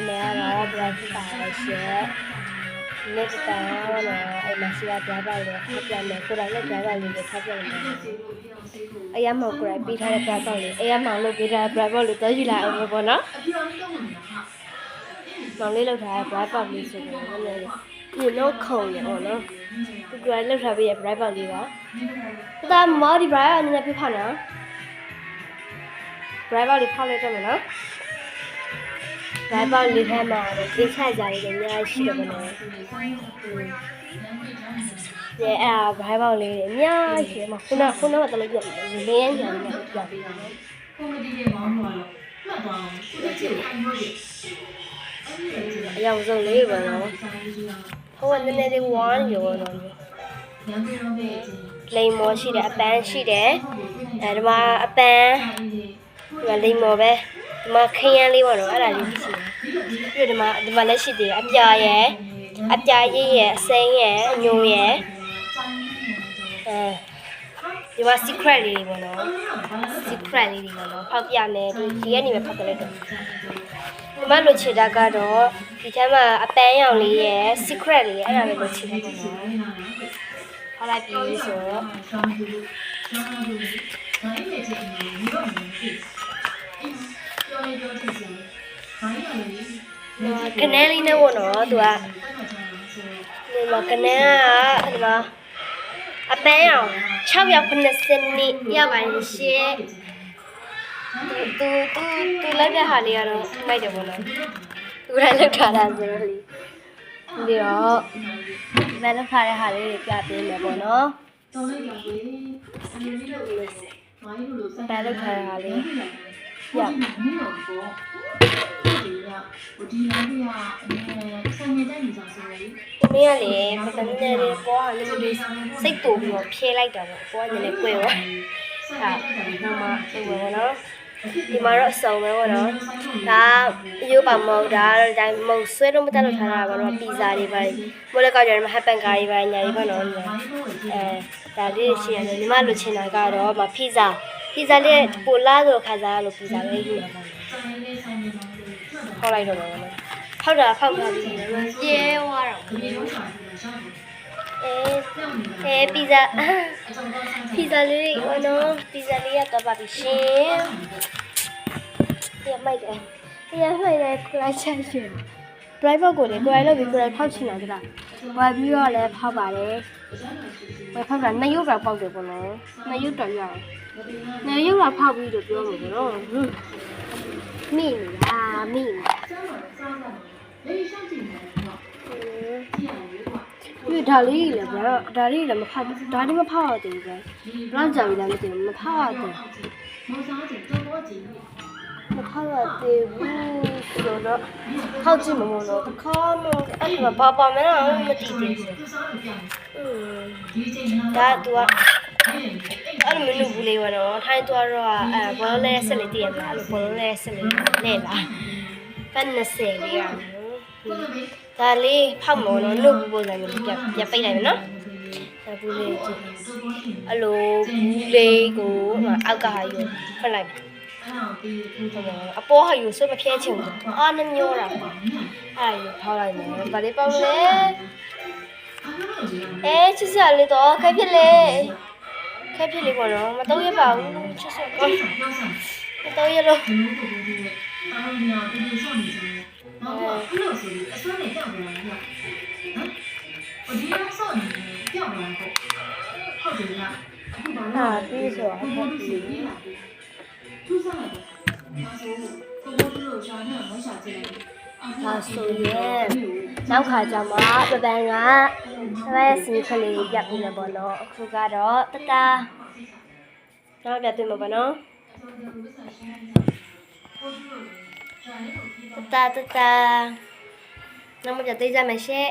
မယ်ကတော့ဘယ်ဖြစ်ပါလဲရှင်လက်တံတော့အဲ့မှာရှိရပြပါလေဖတ်ပြမယ်ကိုယ်တိုင်လည်းပြပါလေးကိုဖတ်ပြမယ်အရာမောင်ကိုယ်တိုင်ပြီးထားတဲ့ပြပါလေးအရာမောင်လို့ပြီးထားတဲ့ပြပါလေးတော့ယူလိုက်အောင်ပေါ့နော်မောင်လေးလောက်ထားတဲ့ပြပါလေးဆိုတော့လည်းဒီတော့ခုံရအောင်နော်ကိုယ်တိုင်လောက်ထားပြီးရပြပါလေးပါဒါမော်ဒီပြပါအနေနဲ့ပြဖတ်နော်ပြပါလေးဖောက်လိုက်တော့မယ်နော်ဘိုင်ဘောက်လေးထဲမှာကိစ္စကြရည်တွေအများကြီးရှိတယ်ပေါ့နော်။ဒီအဲ့ဘိုင်ဘောက်လေးတွေအများကြီးရှိတယ်မှာခုနကတော့လည်းပြတ်တယ်လင်းရမ်းနေပြတ်ပြီးတော့ကွန်မတီရဲ့မောင်းတော့မှတ်သွားအောင်အရောက်ဆုံးလေးပဲနော်။ဟိုကနည်းနည်းလေးဝမ်းရောတော့လိမ်မော်ရှိတယ်အပန်းရှိတယ်အဲဒီမှာအပန်းဒီလိမ်မော်ပဲဒီမှာခရမ်းလေးပေါ့နော်အဲ့ဒါလေးရှိတယ်ပြီးတော့ဒီမှာလည်းရှိသေးတယ်အပြာရဲ့အပြာရည်ရဲ့အစိမ်းရဲ့အညိုရဲ့ဒီမှာ secret လေးတွေပေါ့နော် secret လေးတွေပေါ့နော်ဖောက်ပြမယ်ဒီကနေပဲဖောက်ပြလိုက်တော့ဒီမှာလိုချေတာကတော့ဒီထဲမှာအပန်းရောင်လေးရဲ့ secret လေးရဲ့အဲ့ဒါလေးလိုချေတာပေါ့နော်ဖောက်လိုက်ပြီးဆိုတော့ကနေလေးနဲ့ပေါ့နော်သူကဒီမှာကနေကဒီမှာအပန်းအောင်6ရောက်90နှစ်ရပါတယ်ရှင်သူလိုက်တဲ့ဟာလေးကတော့မိုက်တယ်ပေါ့နော်သူလည်းလောက်ထားတာဆိုတော့ဒီတော့ဒီမှာလောက်ထားတဲ့ဟာလေးတွေပြပေးမယ်ပေါ့နော်ပဲလောက်ထားတဲ့ဟာလေးပြမင်းကလေပထမနေ့လေးပေါ်ကလည်းစိတ်တူပြီးတော့ဖြဲလိုက်တာပေါ့ပေါ်ကလည်းကွဲသွားဟာနောက်မှဒီပေါ့နော်ဒီမှာတော့အစုံပဲပေါ့နော်ဒါရိုးပါမဟုတ်ဒါတော့ဒါမဟုတ်ဆွဲတော့မတက်လို့ထားတာပေါ့နော်ပီဇာတွေပါမိုးလက်ကောက်ကြတယ်မှာဟပ်ပန်ကားတွေပါညာတွေပေါ့နော်ဒါလေးရှိရတယ်ညီမလိုချင်တာကတော့မပီဇာလေးပိုလာဆိုခါစားလို့ပီဇာလေးယူတာပေါ့ဖောက်လိုက်တော့ပါဘောနော်ဖောက်ထားပြီးကျဲသွားတော့ပီဇာလေးဘောနော်ပီဇာလေးကတော့ပါပြီရှင်မိုက်တယ်ကိုလိုက်ချင်ရှင် private ကိုလေကိုလိုက်လို့ပြီးကိုလိုက်ဖောက်ချင်တာကြလားဝယ်ပြီးတော့လည်းဖောက်ပါတယ်ဝယ်ဖောက်တာ2ရုပ်တော့ပေါက်တယ်ပေါ့နော်2ရုပ်တော့ရတယ်2ရုပ်တော့ဖောက်ပြီးတော့ပြောလို့ပေါ့နော်မိဒီဒါလေးလေဗျာဒါလေးလည်းမဖောက်ဒါလေးမဖောက်ရသေးဘူးဗျာဘလောက်ကြာပြီလဲမသိဘူးမဖောက်ရသေးဘူးဆိုတော့ဖောက်ကြည့်မလို့တော့ခါမအဲ့မှာဘာမလဲမသိသေးဘူးဒါသူကအဲ့လိုမျိုးဘူးလေးပေါ့နော်ထိုင်းသွားတော့ဘောလုံးလဲဆက်လေးတည်ရမှာအဲ့လိုဘောလုံးလဲဆက်လေးလဲလားပတ်20လေးရမယ်ဒါလေးဖောက်မော်နော်နှုတ်ဘူးပုံစံမျိုးပြပိတ်လိုက်မယ်နော်ဒါဘူးလေးကြည့်အဲ့လိုဘူးလေးကိုအောက်ကဟာယူဖက်လိုက်မယ်အပေါ်ဟာယူဆွဲမဖြဲချင်ဘူးအားနှမျောတာအဲ့ယူဖောက်လိုက်မယ်ဗာလေးပေါက်လေချစ်စရာလေးတော့ခိုက်ဖြစ်လေပေါ့နော်မတော့ရပါဘူးချစ်စရာကောင်းမတော့ရလို့ပြီးဆိုတော့ဟုတ်ပြီဒါဆိုရင်နောက်ခါကျမှပပန်ကစီခလေးပြတ်ပြီးမယ်ပေါ့နော်အခုကတော့တတနောက်ပြတ်သွင်းမှာပေါ့နော်တတနောက်မှပြတ်သေးကြမယ်ရှင့်